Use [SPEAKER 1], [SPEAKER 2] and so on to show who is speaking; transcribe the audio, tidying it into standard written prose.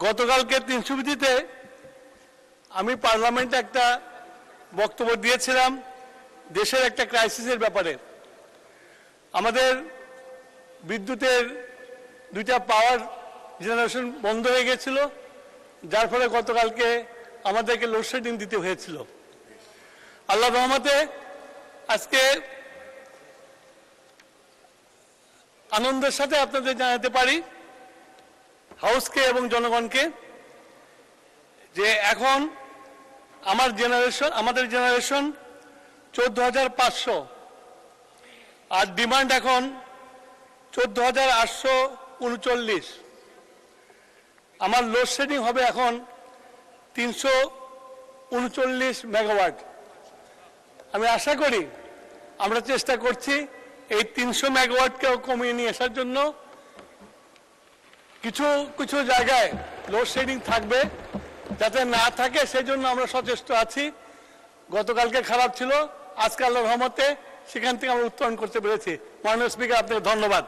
[SPEAKER 1] গতকালকে 300 আমি পার্লামেন্টে একটা বক্তব্য দিয়েছিলাম দেশের একটা ক্রাইসিসের ব্যাপারে। আমাদের বিদ্যুতের দুইটা পাওয়ার জেনারেশন বন্ধ হয়ে গেছিল, যার ফলে গতকালকে আমাদেরকে লোডশেডিং দিতে হয়েছিল। আল্লাহর রহমতে আজকে আনন্দের সাথে আপনাদের জানাতে পারি, হাউসকে এবং জনগণকে, যে এখন আমাদের জেনারেশন 14,500 আর ডিমান্ড এখন 14,839। আমার লোডশেডিং হবে এখন 339 মেগাওয়াট। আমি আশা করি, আমরা চেষ্টা করছি এই 300 মেগাওয়াটকেও কমিয়ে নিয়ে আসার জন্য। কিছু কিছু জায়গায় লোডশেডিং থাকবে, যাতে না থাকে সেই জন্য আমরা সচেষ্ট আছি। গতকালকে খারাপ ছিল, আজকে আল্লাহর রহমতে সেখান থেকে আমরা উত্তরণ করতে পেরেছি। মাননীয় স্পিকার, আপনাকে ধন্যবাদ।